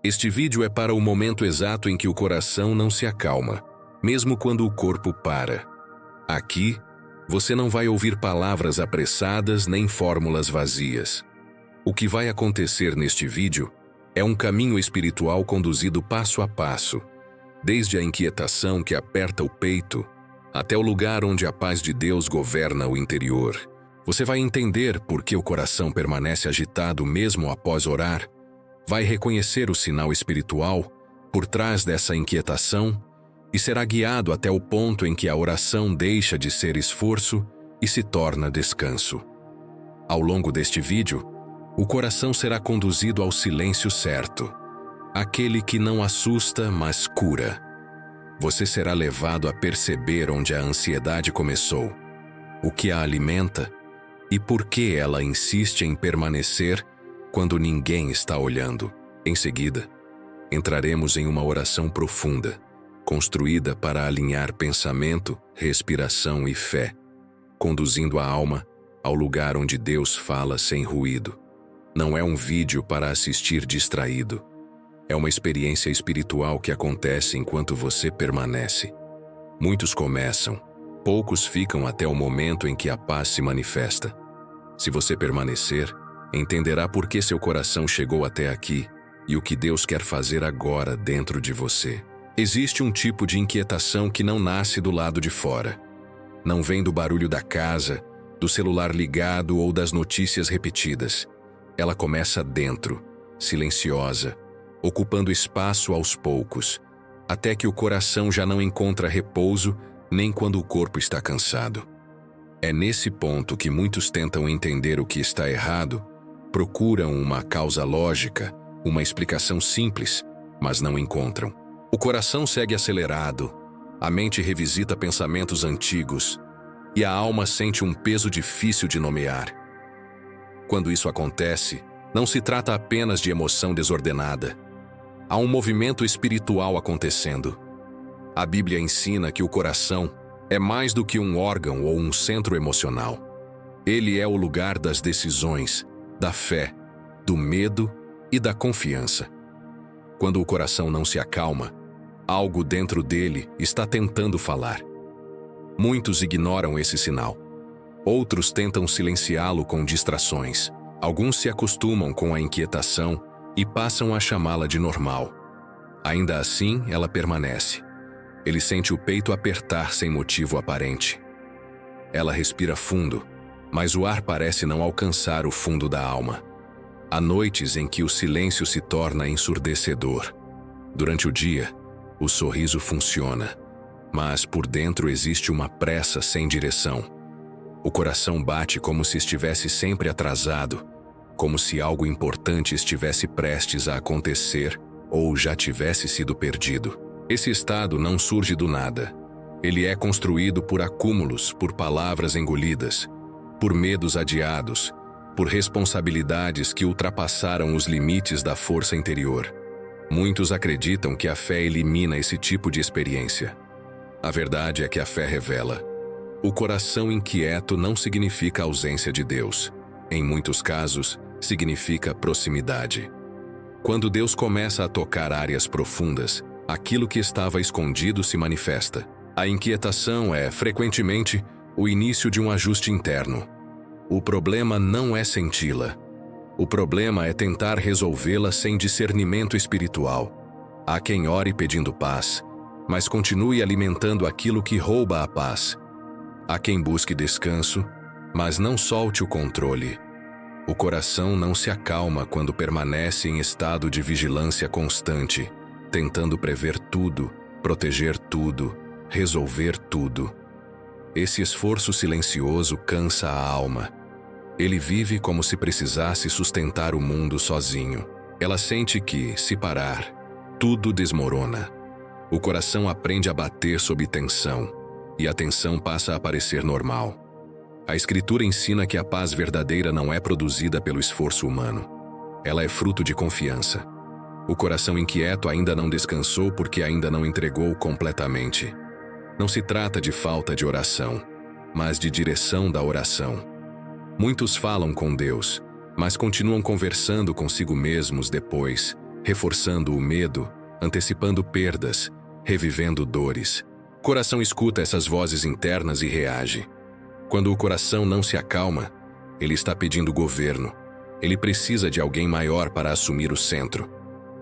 Este vídeo é para o momento exato em que o coração não se acalma, mesmo quando o corpo para. Aqui, você não vai ouvir palavras apressadas nem fórmulas vazias. O que vai acontecer neste vídeo é um caminho espiritual conduzido passo a passo, desde a inquietação que aperta o peito até o lugar onde a paz de Deus governa o interior. Você vai entender por que o coração permanece agitado mesmo após orar, vai reconhecer o sinal espiritual por trás dessa inquietação e será guiado até o ponto em que a oração deixa de ser esforço e se torna descanso. Ao longo deste vídeo, o coração será conduzido ao silêncio certo, aquele que não assusta, mas cura. Você será levado a perceber onde a ansiedade começou, o que a alimenta e por que ela insiste em permanecer quando ninguém está olhando. Em seguida, entraremos em uma oração profunda, construída para alinhar pensamento, respiração e fé, conduzindo a alma ao lugar onde Deus fala sem ruído. Não é um vídeo para assistir distraído. É uma experiência espiritual que acontece enquanto você permanece. Muitos começam, poucos ficam até o momento em que a paz se manifesta. Se você permanecer, entenderá por que seu coração chegou até aqui e o que Deus quer fazer agora dentro de você. Existe um tipo de inquietação que não nasce do lado de fora. Não vem do barulho da casa, do celular ligado ou das notícias repetidas. Ela começa dentro, silenciosa, ocupando espaço aos poucos, até que o coração já não encontra repouso nem quando o corpo está cansado. É nesse ponto que muitos tentam entender o que está errado, procuram uma causa lógica, uma explicação simples, mas não encontram. O coração segue acelerado, a mente revisita pensamentos antigos e a alma sente um peso difícil de nomear. Quando isso acontece, não se trata apenas de emoção desordenada. Há um movimento espiritual acontecendo. A Bíblia ensina que o coração é mais do que um órgão ou um centro emocional. Ele é o lugar das decisões, da fé, do medo e da confiança. Quando o coração não se acalma, algo dentro dele está tentando falar. Muitos ignoram esse sinal. Outros tentam silenciá-lo com distrações. Alguns se acostumam com a inquietação e passam a chamá-la de normal. Ainda assim, ela permanece. Ele sente o peito apertar sem motivo aparente. Ela respira fundo, mas o ar parece não alcançar o fundo da alma. Há noites em que o silêncio se torna ensurdecedor. Durante o dia, o sorriso funciona, mas por dentro existe uma pressa sem direção. O coração bate como se estivesse sempre atrasado, como se algo importante estivesse prestes a acontecer ou já tivesse sido perdido. Esse estado não surge do nada. Ele é construído por acúmulos, por palavras engolidas, por medos adiados, por responsabilidades que ultrapassaram os limites da força interior. Muitos acreditam que a fé elimina esse tipo de experiência. A verdade é que a fé revela. O coração inquieto não significa ausência de Deus. Em muitos casos, significa proximidade. Quando Deus começa a tocar áreas profundas, aquilo que estava escondido se manifesta. A inquietação é, frequentemente, o início de um ajuste interno. O problema não é senti-la. O problema é tentar resolvê-la sem discernimento espiritual. Há quem ore pedindo paz, mas continue alimentando aquilo que rouba a paz. Há quem busque descanso, mas não solte o controle. O coração não se acalma quando permanece em estado de vigilância constante, tentando prever tudo, proteger tudo, resolver tudo. Esse esforço silencioso cansa a alma. Ele vive como se precisasse sustentar o mundo sozinho. Ela sente que, se parar, tudo desmorona. O coração aprende a bater sob tensão, e a tensão passa a parecer normal. A Escritura ensina que a paz verdadeira não é produzida pelo esforço humano. Ela é fruto de confiança. O coração inquieto ainda não descansou porque ainda não entregou completamente. Não se trata de falta de oração, mas de direção da oração. Muitos falam com Deus, mas continuam conversando consigo mesmos depois, reforçando o medo, antecipando perdas, revivendo dores. O coração escuta essas vozes internas e reage. Quando o coração não se acalma, ele está pedindo governo. Ele precisa de alguém maior para assumir o centro.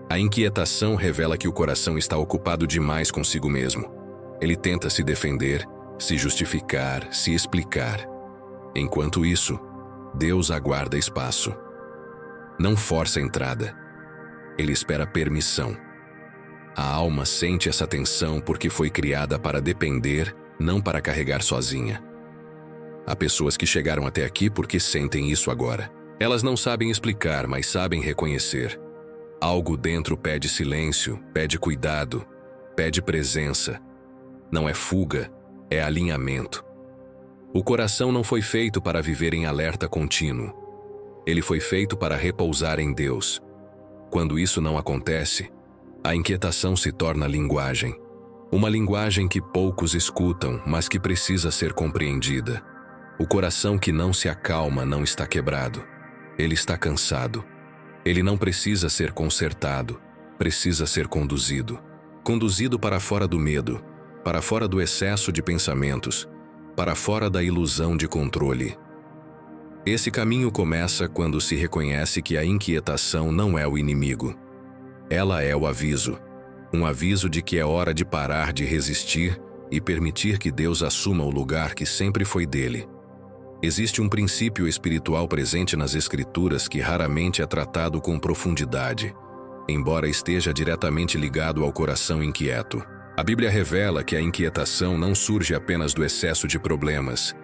A inquietação revela que o coração está ocupado demais consigo mesmo. Ele tenta se defender, se justificar, se explicar. Enquanto isso, Deus aguarda espaço. Não força a entrada. Ele espera permissão. A alma sente essa tensão porque foi criada para depender, não para carregar sozinha. Há pessoas que chegaram até aqui porque sentem isso agora. Elas não sabem explicar, mas sabem reconhecer. Algo dentro pede silêncio, pede cuidado, pede presença. Não é fuga, é alinhamento. O coração não foi feito para viver em alerta contínuo. Ele foi feito para repousar em Deus. Quando isso não acontece, a inquietação se torna linguagem. Uma linguagem que poucos escutam, mas que precisa ser compreendida. O coração que não se acalma não está quebrado. Ele está cansado. Ele não precisa ser consertado, precisa ser conduzido. Conduzido para fora do medo, para fora do excesso de pensamentos, para fora da ilusão de controle. Esse caminho começa quando se reconhece que a inquietação não é o inimigo. Ela é o aviso. Um aviso de que é hora de parar de resistir e permitir que Deus assuma o lugar que sempre foi dele. Existe um princípio espiritual presente nas Escrituras que raramente é tratado com profundidade, embora esteja diretamente ligado ao coração inquieto. A Bíblia revela que a inquietação não surge apenas do excesso de problemas,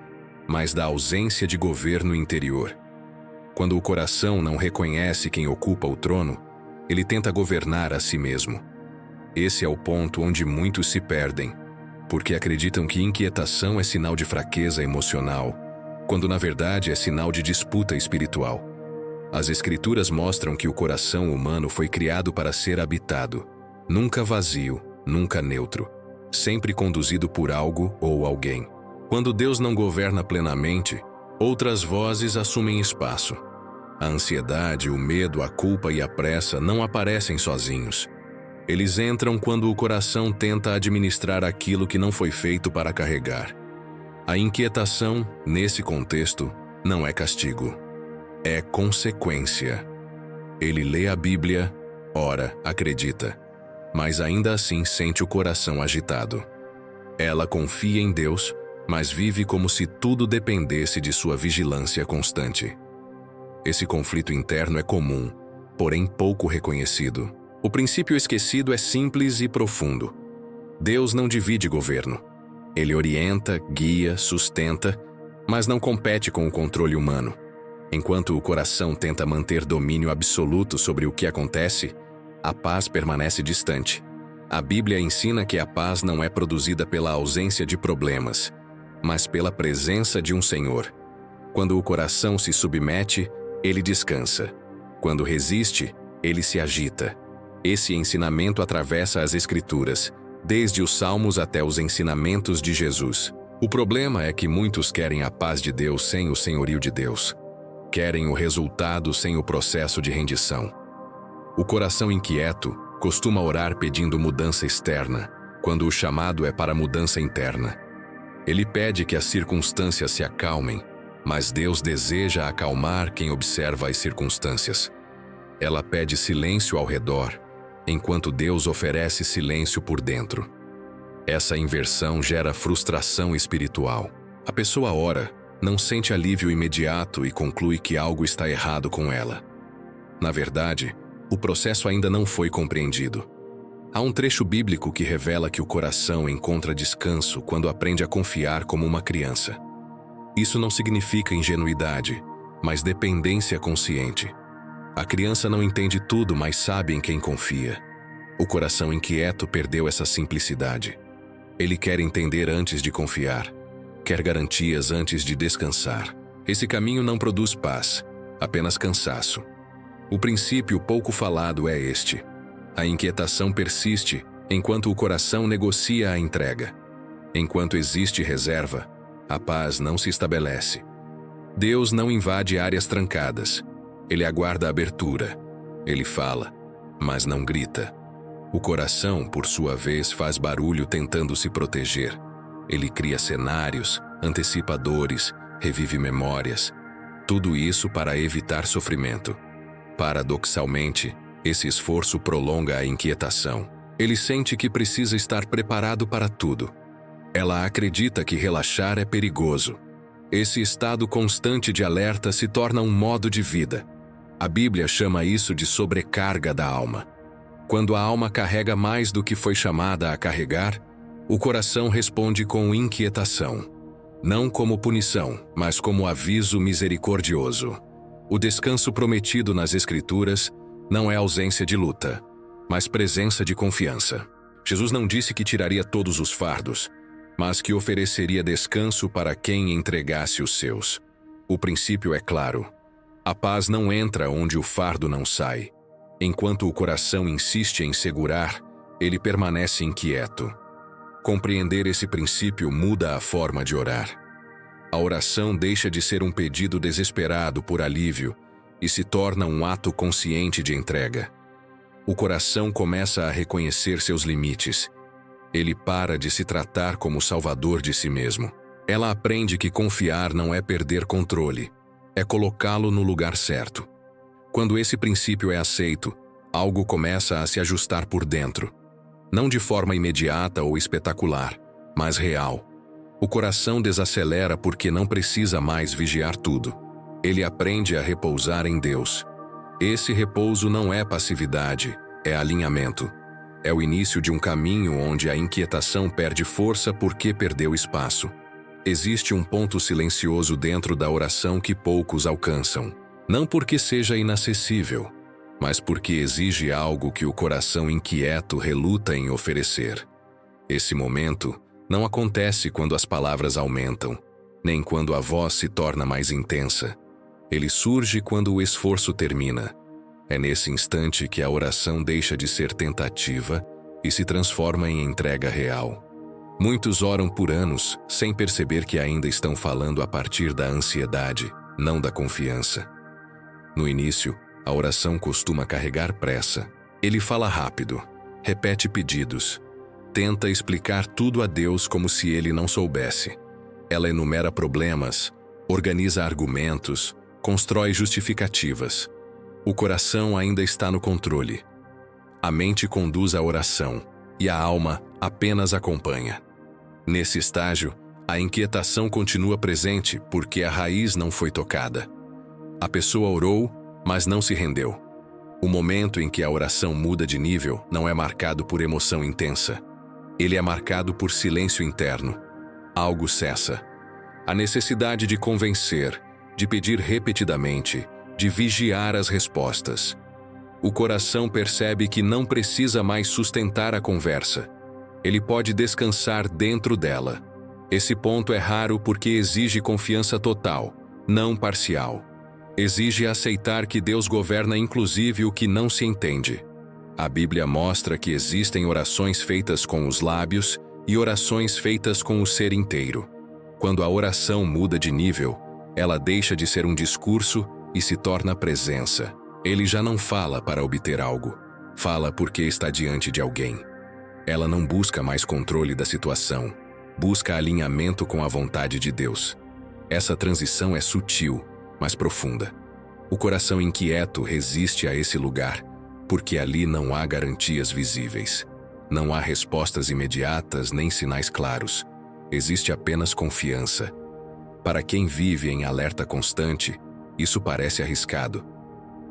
mas da ausência de governo interior. Quando o coração não reconhece quem ocupa o trono, ele tenta governar a si mesmo. Esse é o ponto onde muitos se perdem, porque acreditam que inquietação é sinal de fraqueza emocional, quando na verdade é sinal de disputa espiritual. As Escrituras mostram que o coração humano foi criado para ser habitado, nunca vazio, nunca neutro, sempre conduzido por algo ou alguém. Quando Deus não governa plenamente, outras vozes assumem espaço. A ansiedade, o medo, a culpa e a pressa não aparecem sozinhos. Eles entram quando o coração tenta administrar aquilo que não foi feito para carregar. A inquietação, nesse contexto, não é castigo. É consequência. Ele lê a Bíblia, ora, acredita, mas ainda assim sente o coração agitado. Ela confia em Deus, mas vive como se tudo dependesse de sua vigilância constante. Esse conflito interno é comum, porém pouco reconhecido. O princípio esquecido é simples e profundo. Deus não divide governo. Ele orienta, guia, sustenta, mas não compete com o controle humano. Enquanto o coração tenta manter domínio absoluto sobre o que acontece, a paz permanece distante. A Bíblia ensina que a paz não é produzida pela ausência de problemas, mas pela presença de um Senhor. Quando o coração se submete, ele descansa. Quando resiste, ele se agita. Esse ensinamento atravessa as Escrituras, desde os Salmos até os ensinamentos de Jesus. O problema é que muitos querem a paz de Deus sem o senhorio de Deus. Querem o resultado sem o processo de rendição. O coração inquieto costuma orar pedindo mudança externa, quando o chamado é para mudança interna. Ele pede que as circunstâncias se acalmem, mas Deus deseja acalmar quem observa as circunstâncias. Ela pede silêncio ao redor, enquanto Deus oferece silêncio por dentro. Essa inversão gera frustração espiritual. A pessoa ora, não sente alívio imediato e conclui que algo está errado com ela. Na verdade, o processo ainda não foi compreendido. Há um trecho bíblico que revela que o coração encontra descanso quando aprende a confiar como uma criança. Isso não significa ingenuidade, mas dependência consciente. A criança não entende tudo, mas sabe em quem confia. O coração inquieto perdeu essa simplicidade. Ele quer entender antes de confiar. Quer garantias antes de descansar. Esse caminho não produz paz, apenas cansaço. O princípio pouco falado é este. A inquietação persiste enquanto o coração negocia a entrega. Enquanto existe reserva, a paz não se estabelece. Deus não invade áreas trancadas. Ele aguarda a abertura. Ele fala, mas não grita. O coração, por sua vez, faz barulho tentando se proteger. Ele cria cenários, antecipa dores, revive memórias. Tudo isso para evitar sofrimento. Paradoxalmente, esse esforço prolonga a inquietação. Ele sente que precisa estar preparado para tudo. Ela acredita que relaxar é perigoso. Esse estado constante de alerta se torna um modo de vida. A Bíblia chama isso de sobrecarga da alma. Quando a alma carrega mais do que foi chamada a carregar, o coração responde com inquietação. Não como punição, mas como aviso misericordioso. O descanso prometido nas Escrituras não é ausência de luta, mas presença de confiança. Jesus não disse que tiraria todos os fardos, mas que ofereceria descanso para quem entregasse os seus. O princípio é claro. A paz não entra onde o fardo não sai. Enquanto o coração insiste em segurar, ele permanece inquieto. Compreender esse princípio muda a forma de orar. A oração deixa de ser um pedido desesperado por alívio e se torna um ato consciente de entrega. O coração começa a reconhecer seus limites. Ele para de se tratar como salvador de si mesmo. Ela aprende que confiar não é perder controle, é colocá-lo no lugar certo. Quando esse princípio é aceito, algo começa a se ajustar por dentro. Não de forma imediata ou espetacular, mas real. O coração desacelera porque não precisa mais vigiar tudo. Ele aprende a repousar em Deus. Esse repouso não é passividade, é alinhamento. É o início de um caminho onde a inquietação perde força porque perdeu espaço. Existe um ponto silencioso dentro da oração que poucos alcançam. Não porque seja inacessível, mas porque exige algo que o coração inquieto reluta em oferecer. Esse momento não acontece quando as palavras aumentam, nem quando a voz se torna mais intensa. Ele surge quando o esforço termina. É nesse instante que a oração deixa de ser tentativa e se transforma em entrega real. Muitos oram por anos, sem perceber que ainda estão falando a partir da ansiedade, não da confiança. No início, a oração costuma carregar pressa. Ele fala rápido, repete pedidos, tenta explicar tudo a Deus como se ele não soubesse. Ela enumera problemas, organiza argumentos, constrói justificativas. O coração ainda está no controle. A mente conduz a oração e a alma apenas acompanha. Nesse estágio, a inquietação continua presente porque a raiz não foi tocada. A pessoa orou, mas não se rendeu. O momento em que a oração muda de nível não é marcado por emoção intensa. Ele é marcado por silêncio interno. Algo cessa. A necessidade de convencer, de pedir repetidamente, de vigiar as respostas. O coração percebe que não precisa mais sustentar a conversa. Ele pode descansar dentro dela. Esse ponto é raro porque exige confiança total, não parcial. Exige aceitar que Deus governa inclusive o que não se entende. A Bíblia mostra que existem orações feitas com os lábios e orações feitas com o ser inteiro. Quando a oração muda de nível, ela deixa de ser um discurso e se torna presença. Ele já não fala para obter algo, fala porque está diante de alguém. Ela não busca mais controle da situação, busca alinhamento com a vontade de Deus. Essa transição é sutil, mas profunda. O coração inquieto resiste a esse lugar, porque ali não há garantias visíveis. Não há respostas imediatas nem sinais claros. Existe apenas confiança. Para quem vive em alerta constante, isso parece arriscado.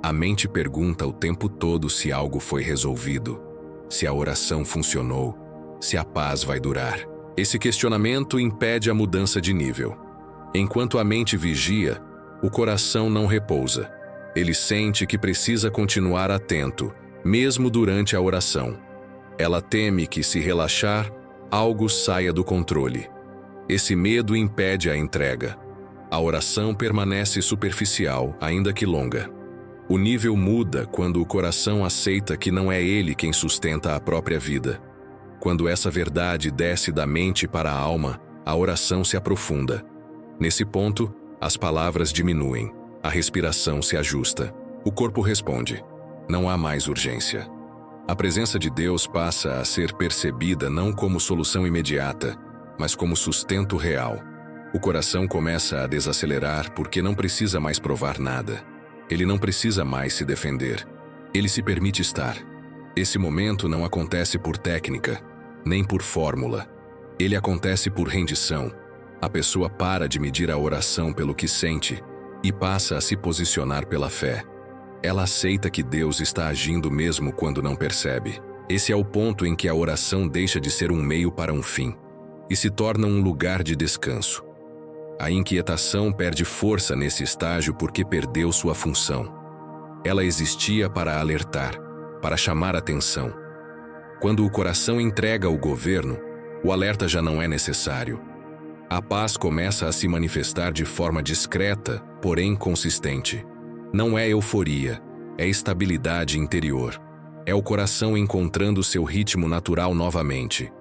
A mente pergunta o tempo todo se algo foi resolvido, se a oração funcionou, se a paz vai durar. Esse questionamento impede a mudança de nível. Enquanto a mente vigia, o coração não repousa. Ele sente que precisa continuar atento, mesmo durante a oração. Ela teme que, se relaxar, algo saia do controle. Esse medo impede a entrega. A oração permanece superficial, ainda que longa. O nível muda quando o coração aceita que não é ele quem sustenta a própria vida. Quando essa verdade desce da mente para a alma, a oração se aprofunda. Nesse ponto, as palavras diminuem, a respiração se ajusta. O corpo responde. Não há mais urgência. A presença de Deus passa a ser percebida não como solução imediata, mas como sustento real. O coração começa a desacelerar porque não precisa mais provar nada. Ele não precisa mais se defender. Ele se permite estar. Esse momento não acontece por técnica, nem por fórmula. Ele acontece por rendição. A pessoa para de medir a oração pelo que sente e passa a se posicionar pela fé. Ela aceita que Deus está agindo mesmo quando não percebe. Esse é o ponto em que a oração deixa de ser um meio para um fim e se torna um lugar de descanso. A inquietação perde força nesse estágio porque perdeu sua função. Ela existia para alertar, para chamar atenção. Quando o coração entrega o governo, o alerta já não é necessário. A paz começa a se manifestar de forma discreta, porém consistente. Não é euforia, é estabilidade interior. É o coração encontrando seu ritmo natural novamente.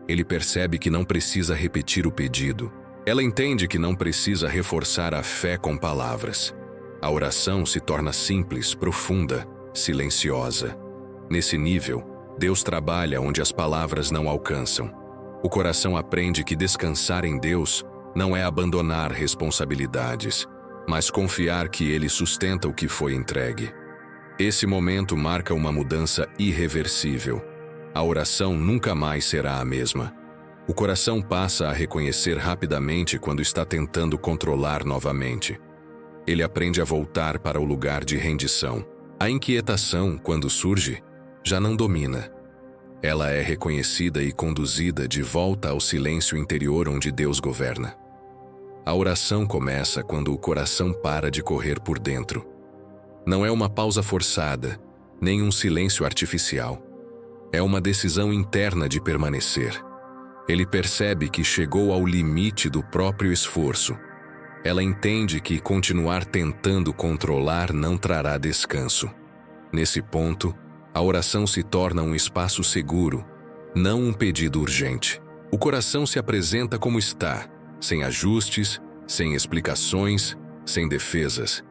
Ele percebe que não precisa repetir o pedido. Ela entende que não precisa reforçar a fé com palavras. A oração se torna simples, profunda, silenciosa. Nesse nível, Deus trabalha onde as palavras não alcançam. O coração aprende que descansar em Deus não é abandonar responsabilidades, mas confiar que Ele sustenta o que foi entregue. Esse momento marca uma mudança irreversível. A oração nunca mais será a mesma. O coração passa a reconhecer rapidamente quando está tentando controlar novamente. Ele aprende a voltar para o lugar de rendição. A inquietação, quando surge, já não domina. Ela é reconhecida e conduzida de volta ao silêncio interior onde Deus governa. A oração começa quando o coração para de correr por dentro. Não é uma pausa forçada, nem um silêncio artificial. É uma decisão interna de permanecer. Ele percebe que chegou ao limite do próprio esforço. Ela entende que continuar tentando controlar não trará descanso. Nesse ponto, a oração se torna um espaço seguro, não um pedido urgente. O coração se apresenta como está, sem ajustes, sem explicações, sem defesas.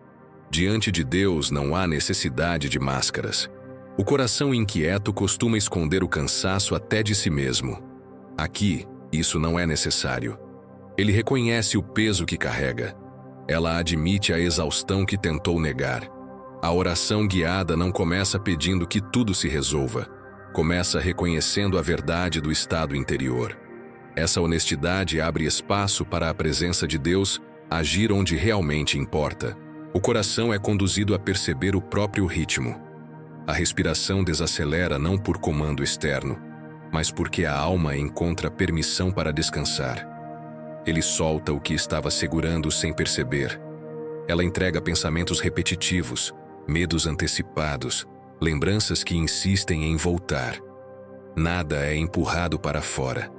Diante de Deus não há necessidade de máscaras. O coração inquieto costuma esconder o cansaço até de si mesmo. Aqui, isso não é necessário. Ele reconhece o peso que carrega. Ela admite a exaustão que tentou negar. A oração guiada não começa pedindo que tudo se resolva. Começa reconhecendo a verdade do estado interior. Essa honestidade abre espaço para a presença de Deus agir onde realmente importa. O coração é conduzido a perceber o próprio ritmo. A respiração desacelera não por comando externo, mas porque a alma encontra permissão para descansar. Ele solta o que estava segurando sem perceber. Ela entrega pensamentos repetitivos, medos antecipados, lembranças que insistem em voltar. Nada é empurrado para fora.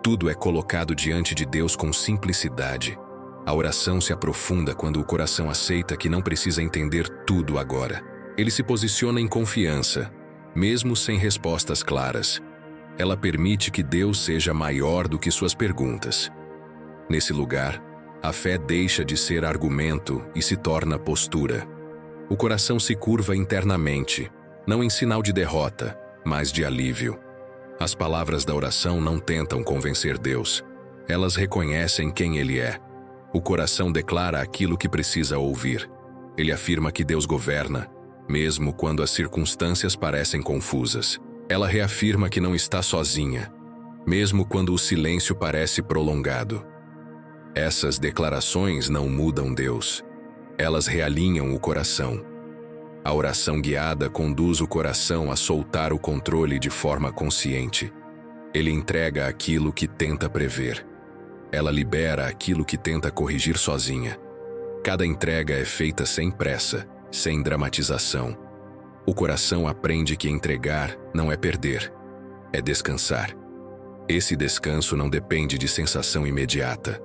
Tudo é colocado diante de Deus com simplicidade. A oração se aprofunda quando o coração aceita que não precisa entender tudo agora. Ele se posiciona em confiança, mesmo sem respostas claras. Ela permite que Deus seja maior do que suas perguntas. Nesse lugar, a fé deixa de ser argumento e se torna postura. O coração se curva internamente, não em sinal de derrota, mas de alívio. As palavras da oração não tentam convencer Deus. Elas reconhecem quem Ele é. O coração declara aquilo que precisa ouvir. Ele afirma que Deus governa, mesmo quando as circunstâncias parecem confusas. Ela reafirma que não está sozinha, mesmo quando o silêncio parece prolongado. Essas declarações não mudam Deus. Elas realinham o coração. A oração guiada conduz o coração a soltar o controle de forma consciente. Ele entrega aquilo que tenta prever. Ela libera aquilo que tenta corrigir sozinha. Cada entrega é feita sem pressa, sem dramatização. O coração aprende que entregar não é perder, é descansar. Esse descanso não depende de sensação imediata.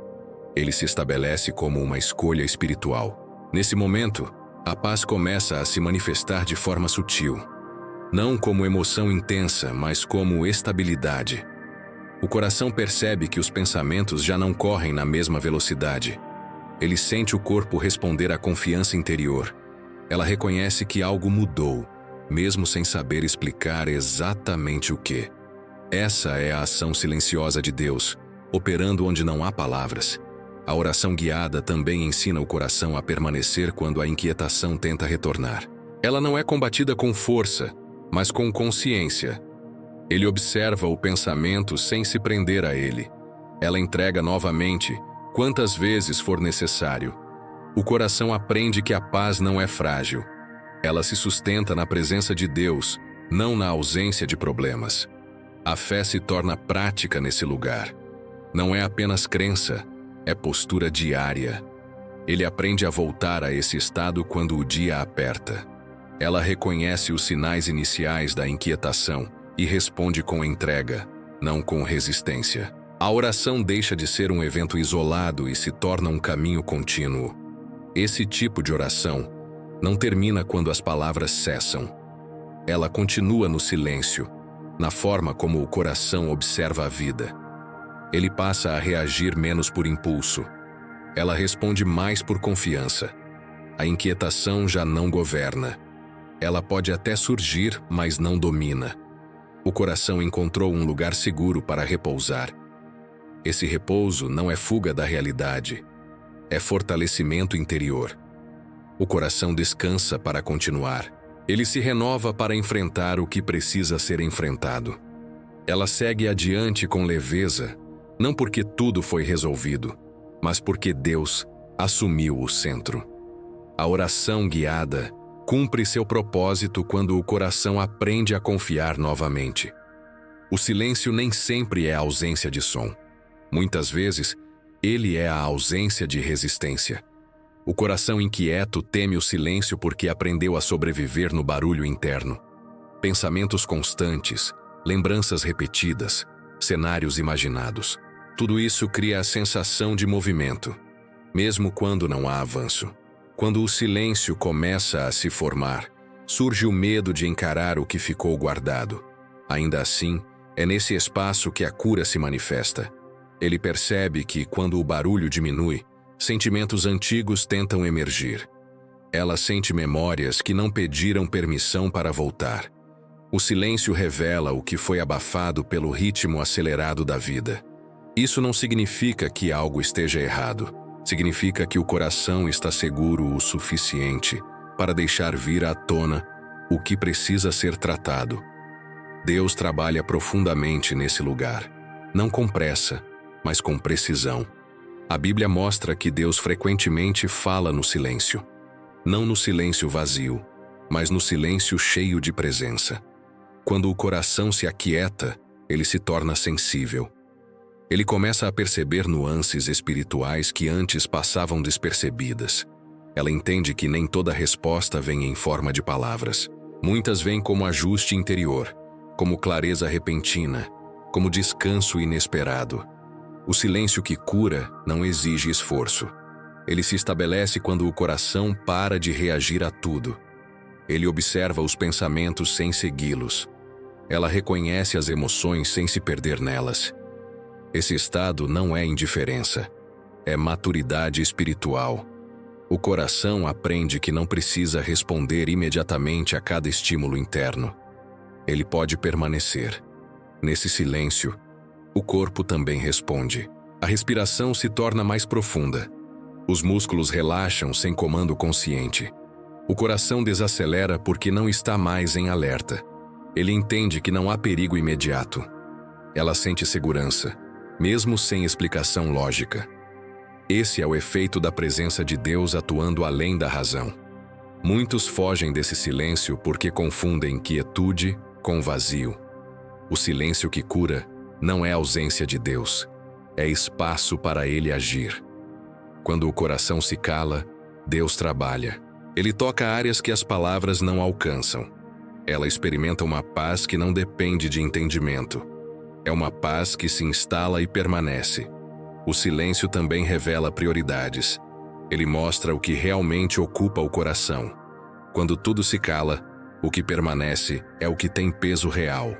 Ele se estabelece como uma escolha espiritual. Nesse momento, a paz começa a se manifestar de forma sutil. Não como emoção intensa, mas como estabilidade. O coração percebe que os pensamentos já não correm na mesma velocidade. Ele sente o corpo responder à confiança interior. Ela reconhece que algo mudou. mesmo sem saber explicar exatamente o que. Essa é a ação silenciosa de Deus, operando onde não há palavras. A oração guiada também ensina o coração a permanecer quando a inquietação tenta retornar. Ela não é combatida com força, mas com consciência. Ele observa o pensamento sem se prender a ele. Ela entrega novamente, quantas vezes for necessário. O coração aprende que a paz não é frágil. Ela se sustenta na presença de Deus, não na ausência de problemas. A fé se torna prática nesse lugar. Não é apenas crença, é postura diária. Ele aprende a voltar a esse estado quando o dia aperta. Ela reconhece os sinais iniciais da inquietação e responde com entrega, não com resistência. A oração deixa de ser um evento isolado e se torna um caminho contínuo. Esse tipo de oração não termina quando as palavras cessam. Ela continua no silêncio, na forma como o coração observa a vida. Ele passa a reagir menos por impulso. Ela responde mais por confiança. A inquietação já não governa. Ela pode até surgir, mas não domina. O coração encontrou um lugar seguro para repousar. Esse repouso não é fuga da realidade, é fortalecimento interior. O coração descansa para continuar. Ele se renova para enfrentar o que precisa ser enfrentado. Ela segue adiante com leveza, não porque tudo foi resolvido, mas porque Deus assumiu o centro. A oração guiada cumpre seu propósito quando o coração aprende a confiar novamente. O silêncio nem sempre é a ausência de som. Muitas vezes, ele é a ausência de resistência. O coração inquieto teme o silêncio porque aprendeu a sobreviver no barulho interno. Pensamentos constantes, lembranças repetidas, cenários imaginados. Tudo isso cria a sensação de movimento, mesmo quando não há avanço. Quando o silêncio começa a se formar, surge o medo de encarar o que ficou guardado. Ainda assim, é nesse espaço que a cura se manifesta. Ele percebe que, quando o barulho diminui, sentimentos antigos tentam emergir. Ela sente memórias que não pediram permissão para voltar. O silêncio revela o que foi abafado pelo ritmo acelerado da vida. Isso não significa que algo esteja errado. Significa que o coração está seguro o suficiente para deixar vir à tona o que precisa ser tratado. Deus trabalha profundamente nesse lugar, não com pressa, mas com precisão. A Bíblia mostra que Deus frequentemente fala no silêncio. Não no silêncio vazio, mas no silêncio cheio de presença. Quando o coração se aquieta, ele se torna sensível. Ele começa a perceber nuances espirituais que antes passavam despercebidas. Ela entende que nem toda resposta vem em forma de palavras. Muitas vêm como ajuste interior, como clareza repentina, como descanso inesperado. O silêncio que cura não exige esforço. Ele se estabelece quando o coração para de reagir a tudo. Ele observa os pensamentos sem segui-los. Ela reconhece as emoções sem se perder nelas. Esse estado não é indiferença, é maturidade espiritual. O coração aprende que não precisa responder imediatamente a cada estímulo interno. Ele pode permanecer. Nesse silêncio, o corpo também responde. A respiração se torna mais profunda. Os músculos relaxam sem comando consciente. O coração desacelera porque não está mais em alerta. Ele entende que não há perigo imediato. Ela sente segurança, mesmo sem explicação lógica. Esse é o efeito da presença de Deus atuando além da razão. Muitos fogem desse silêncio porque confundem quietude com vazio. O silêncio que cura não é ausência de Deus, é espaço para Ele agir. Quando o coração se cala, Deus trabalha. Ele toca áreas que as palavras não alcançam. Ela experimenta uma paz que não depende de entendimento. É uma paz que se instala e permanece. O silêncio também revela prioridades. Ele mostra o que realmente ocupa o coração. Quando tudo se cala, o que permanece é o que tem peso real.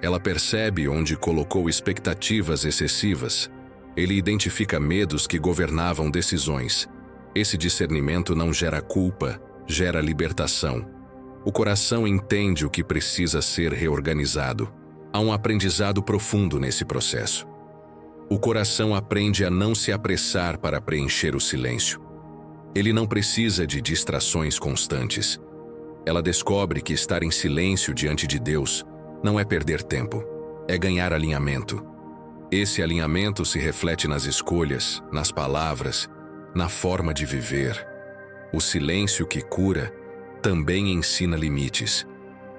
Ela percebe onde colocou expectativas excessivas. Ele identifica medos que governavam decisões. Esse discernimento não gera culpa, gera libertação. O coração entende o que precisa ser reorganizado. Há um aprendizado profundo nesse processo. O coração aprende a não se apressar para preencher o silêncio. Ele não precisa de distrações constantes. Ela descobre que estar em silêncio diante de Deus não é perder tempo, é ganhar alinhamento. Esse alinhamento se reflete nas escolhas, nas palavras, na forma de viver. O silêncio que cura também ensina limites.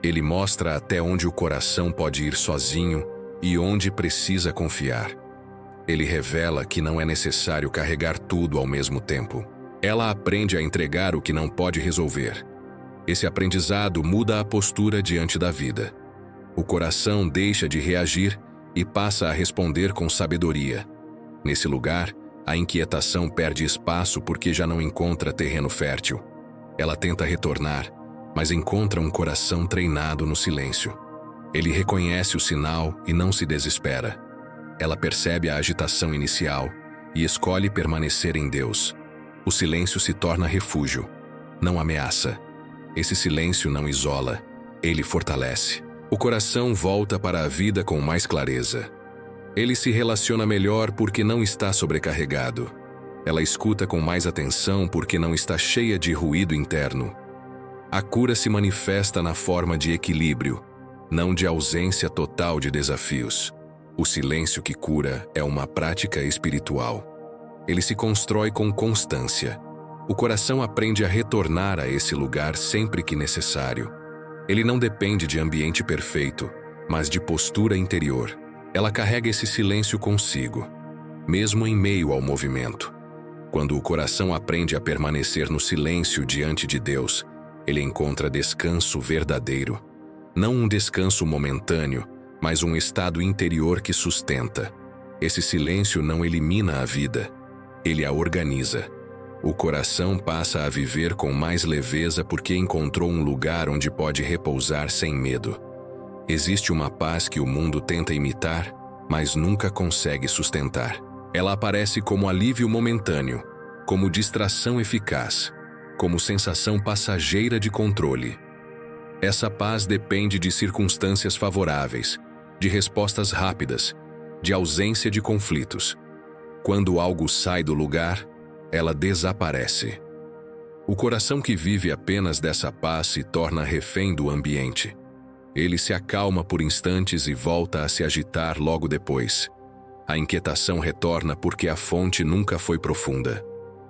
Ele mostra até onde o coração pode ir sozinho e onde precisa confiar. Ele revela que não é necessário carregar tudo ao mesmo tempo. Ela aprende a entregar o que não pode resolver. Esse aprendizado muda a postura diante da vida. O coração deixa de reagir e passa a responder com sabedoria. Nesse lugar, a inquietação perde espaço porque já não encontra terreno fértil. Ela tenta retornar, mas encontra um coração treinado no silêncio. Ele reconhece o sinal e não se desespera. Ela percebe a agitação inicial e escolhe permanecer em Deus. O silêncio se torna refúgio, não ameaça. Esse silêncio não isola, ele fortalece. O coração volta para a vida com mais clareza. Ele se relaciona melhor porque não está sobrecarregado. Ela escuta com mais atenção porque não está cheia de ruído interno. A cura se manifesta na forma de equilíbrio, não de ausência total de desafios. O silêncio que cura é uma prática espiritual. Ele se constrói com constância. O coração aprende a retornar a esse lugar sempre que necessário. Ele não depende de ambiente perfeito, mas de postura interior. Ela carrega esse silêncio consigo, mesmo em meio ao movimento. Quando o coração aprende a permanecer no silêncio diante de Deus, ele encontra descanso verdadeiro. Não um descanso momentâneo, mas um estado interior que sustenta. Esse silêncio não elimina a vida, ele a organiza. O coração passa a viver com mais leveza porque encontrou um lugar onde pode repousar sem medo. Existe uma paz que o mundo tenta imitar, mas nunca consegue sustentar. Ela aparece como alívio momentâneo, como distração eficaz, como sensação passageira de controle. Essa paz depende de circunstâncias favoráveis, de respostas rápidas, de ausência de conflitos. Quando algo sai do lugar, ela desaparece. O coração que vive apenas dessa paz se torna refém do ambiente. Ele se acalma por instantes e volta a se agitar logo depois. A inquietação retorna porque a fonte nunca foi profunda.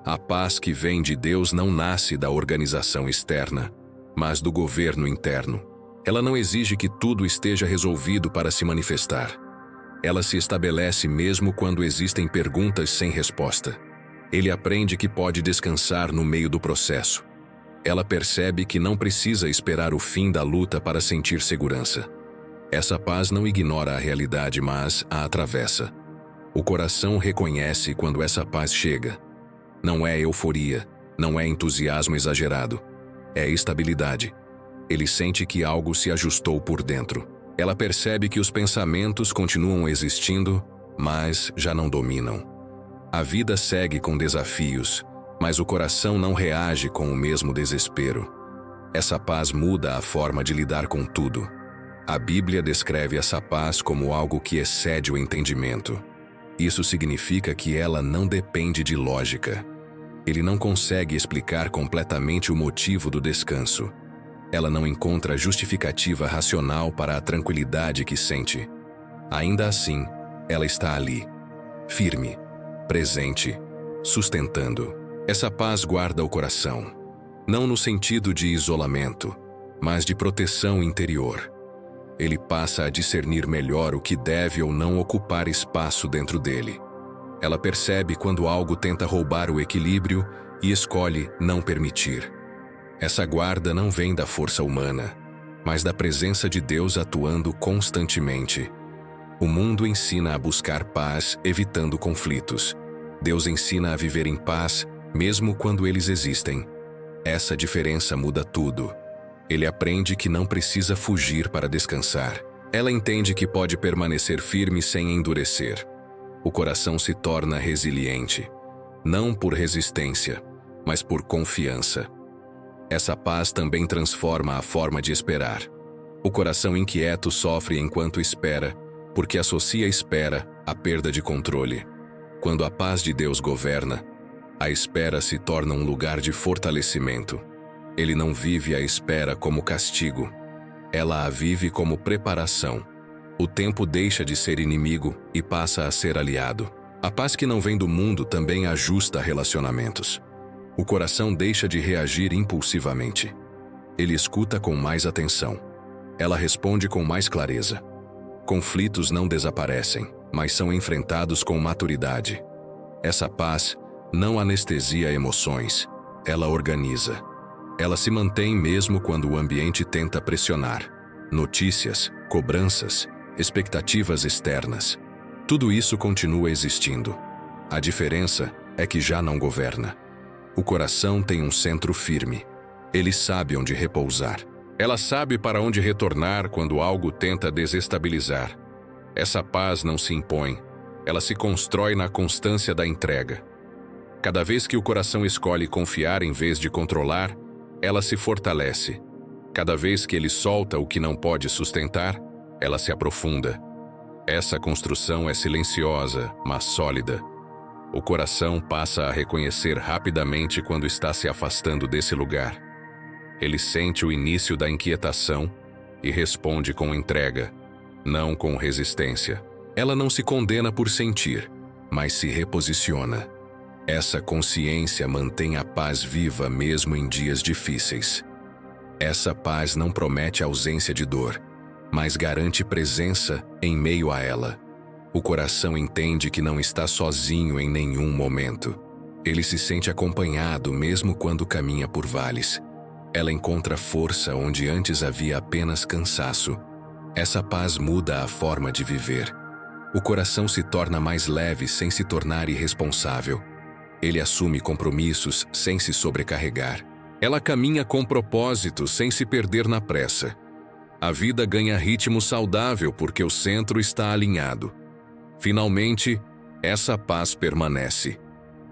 A paz que vem de Deus não nasce da organização externa, mas do governo interno. Ela não exige que tudo esteja resolvido para se manifestar. Ela se estabelece mesmo quando existem perguntas sem resposta. Ele aprende que pode descansar no meio do processo. Ela percebe que não precisa esperar o fim da luta para sentir segurança. Essa paz não ignora a realidade, mas a atravessa. O coração reconhece quando essa paz chega. Não é euforia, não é entusiasmo exagerado. É estabilidade. Ele sente que algo se ajustou por dentro. Ela percebe que os pensamentos continuam existindo, mas já não dominam. A vida segue com desafios, mas o coração não reage com o mesmo desespero. Essa paz muda a forma de lidar com tudo. A Bíblia descreve essa paz como algo que excede o entendimento. Isso significa que ela não depende de lógica. Ele não consegue explicar completamente o motivo do descanso. Ela não encontra justificativa racional para a tranquilidade que sente. Ainda assim, ela está ali, firme, presente, sustentando. Essa paz guarda o coração, não no sentido de isolamento, mas de proteção interior. Ele passa a discernir melhor o que deve ou não ocupar espaço dentro dele. Ela percebe quando algo tenta roubar o equilíbrio e escolhe não permitir. Essa guarda não vem da força humana, mas da presença de Deus atuando constantemente. O mundo ensina a buscar paz, evitando conflitos. Deus ensina a viver em paz, mesmo quando eles existem. Essa diferença muda tudo. Ele aprende que não precisa fugir para descansar. Ela entende que pode permanecer firme sem endurecer. O coração se torna resiliente, não por resistência, mas por confiança. Essa paz também transforma a forma de esperar. O coração inquieto sofre enquanto espera, porque associa a espera à perda de controle. Quando a paz de Deus governa, a espera se torna um lugar de fortalecimento. Ele não vive a espera como castigo. Ela a vive como preparação. O tempo deixa de ser inimigo e passa a ser aliado. A paz que não vem do mundo também ajusta relacionamentos. O coração deixa de reagir impulsivamente. Ele escuta com mais atenção. Ela responde com mais clareza. Conflitos não desaparecem, mas são enfrentados com maturidade. Essa paz não anestesia emoções, ela organiza. Ela se mantém mesmo quando o ambiente tenta pressionar. Notícias, cobranças, expectativas externas. Tudo isso continua existindo. A diferença é que já não governa. O coração tem um centro firme. Ele sabe onde repousar. Ela sabe para onde retornar quando algo tenta desestabilizar. Essa paz não se impõe. Ela se constrói na constância da entrega. Cada vez que o coração escolhe confiar em vez de controlar, ela se fortalece. Cada vez que ele solta o que não pode sustentar, ela se aprofunda. Essa construção é silenciosa, mas sólida. O coração passa a reconhecer rapidamente quando está se afastando desse lugar. Ele sente o início da inquietação e responde com entrega, não com resistência. Ela não se condena por sentir, mas se reposiciona. Essa consciência mantém a paz viva mesmo em dias difíceis. Essa paz não promete ausência de dor, mas garante presença em meio a ela. O coração entende que não está sozinho em nenhum momento. Ele se sente acompanhado mesmo quando caminha por vales. Ela encontra força onde antes havia apenas cansaço. Essa paz muda a forma de viver. O coração se torna mais leve sem se tornar irresponsável. Ele assume compromissos sem se sobrecarregar. Ela caminha com propósito sem se perder na pressa. A vida ganha ritmo saudável porque o centro está alinhado. Finalmente, essa paz permanece.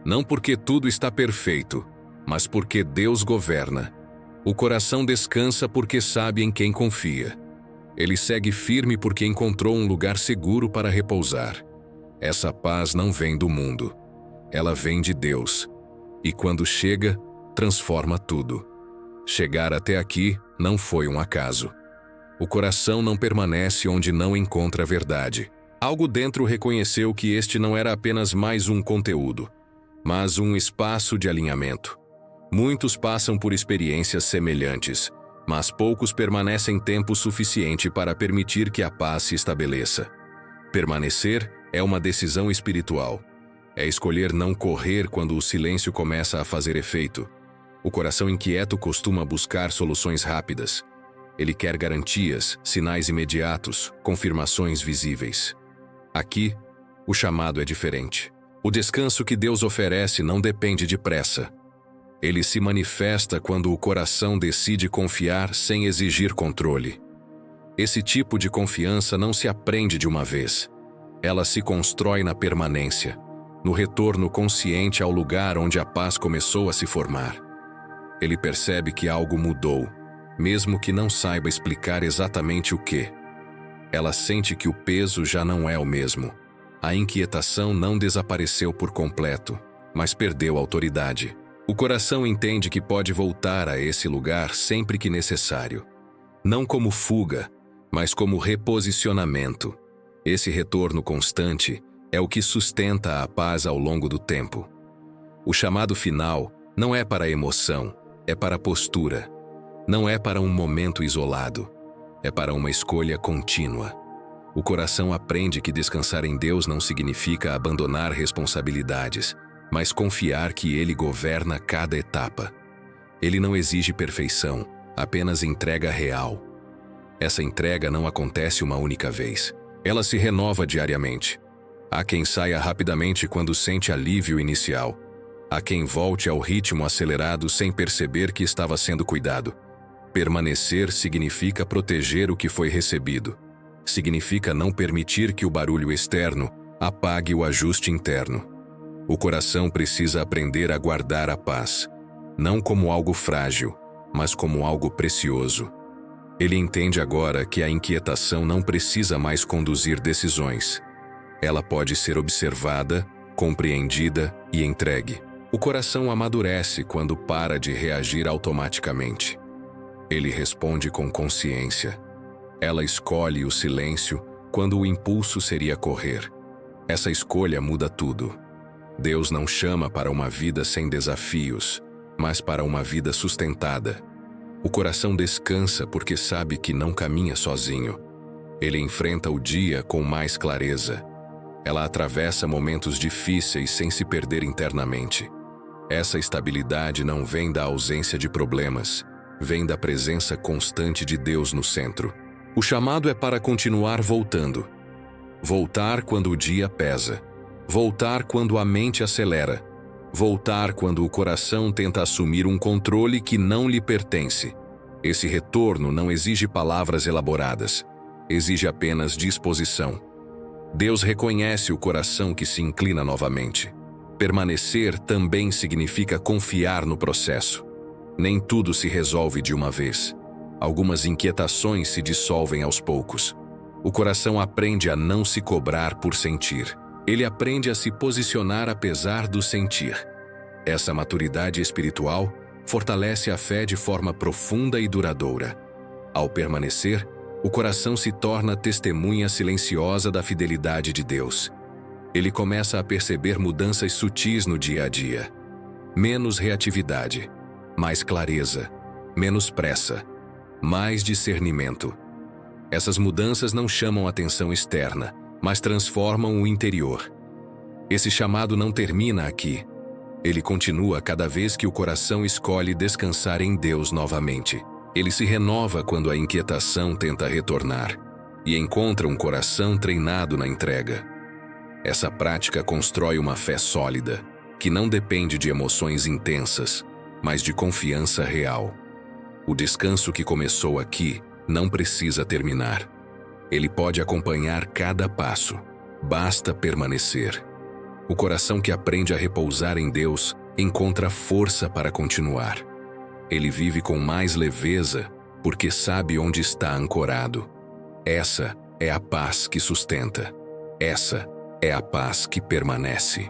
Não porque tudo está perfeito, mas porque Deus governa. O coração descansa porque sabe em quem confia. Ele segue firme porque encontrou um lugar seguro para repousar. Essa paz não vem do mundo. Ela vem de Deus. E quando chega, transforma tudo. Chegar até aqui não foi um acaso. O coração não permanece onde não encontra a verdade. Algo dentro reconheceu que este não era apenas mais um conteúdo, mas um espaço de alinhamento. Muitos passam por experiências semelhantes, mas poucos permanecem tempo suficiente para permitir que a paz se estabeleça. Permanecer é uma decisão espiritual. É escolher não correr quando o silêncio começa a fazer efeito. O coração inquieto costuma buscar soluções rápidas. Ele quer garantias, sinais imediatos, confirmações visíveis. Aqui, o chamado é diferente. O descanso que Deus oferece não depende de pressa. Ele se manifesta quando o coração decide confiar sem exigir controle. Esse tipo de confiança não se aprende de uma vez. Ela se constrói na permanência, no retorno consciente ao lugar onde a paz começou a se formar. Ele percebe que algo mudou, mesmo que não saiba explicar exatamente o que. Ela sente que o peso já não é o mesmo. A inquietação não desapareceu por completo, mas perdeu autoridade. O coração entende que pode voltar a esse lugar sempre que necessário. Não como fuga, mas como reposicionamento. Esse retorno constante é o que sustenta a paz ao longo do tempo. O chamado final não é para a emoção, é para a postura. Não é para um momento isolado, é para uma escolha contínua. O coração aprende que descansar em Deus não significa abandonar responsabilidades, mas confiar que Ele governa cada etapa. Ele não exige perfeição, apenas entrega real. Essa entrega não acontece uma única vez. Ela se renova diariamente. Há quem saia rapidamente quando sente alívio inicial. Há quem volte ao ritmo acelerado sem perceber que estava sendo cuidado. Permanecer significa proteger o que foi recebido. Significa não permitir que o barulho externo apague o ajuste interno. O coração precisa aprender a guardar a paz, não como algo frágil, mas como algo precioso. Ele entende agora que a inquietação não precisa mais conduzir decisões. Ela pode ser observada, compreendida e entregue. O coração amadurece quando para de reagir automaticamente. Ele responde com consciência. Ela escolhe o silêncio quando o impulso seria correr. Essa escolha muda tudo. Deus não chama para uma vida sem desafios, mas para uma vida sustentada. O coração descansa porque sabe que não caminha sozinho. Ele enfrenta o dia com mais clareza. Ela atravessa momentos difíceis sem se perder internamente. Essa estabilidade não vem da ausência de problemas, vem da presença constante de Deus no centro. O chamado é para continuar voltando. Voltar quando o dia pesa. Voltar quando a mente acelera. Voltar quando o coração tenta assumir um controle que não lhe pertence. Esse retorno não exige palavras elaboradas. Exige apenas disposição. Deus reconhece o coração que se inclina novamente. Permanecer também significa confiar no processo. Nem tudo se resolve de uma vez. Algumas inquietações se dissolvem aos poucos. O coração aprende a não se cobrar por sentir. Ele aprende a se posicionar apesar do sentir. Essa maturidade espiritual fortalece a fé de forma profunda e duradoura. Ao permanecer, o coração se torna testemunha silenciosa da fidelidade de Deus. Ele começa a perceber mudanças sutis no dia a dia. Menos reatividade, mais clareza, menos pressa, mais discernimento. Essas mudanças não chamam atenção externa, mas transformam o interior. Esse chamado não termina aqui. Ele continua cada vez que o coração escolhe descansar em Deus novamente. Ele se renova quando a inquietação tenta retornar e encontra um coração treinado na entrega. Essa prática constrói uma fé sólida, que não depende de emoções intensas, mas de confiança real. O descanso que começou aqui não precisa terminar. Ele pode acompanhar cada passo. Basta permanecer. O coração que aprende a repousar em Deus encontra força para continuar. Ele vive com mais leveza porque sabe onde está ancorado. Essa é a paz que sustenta. Essa é a paz que permanece.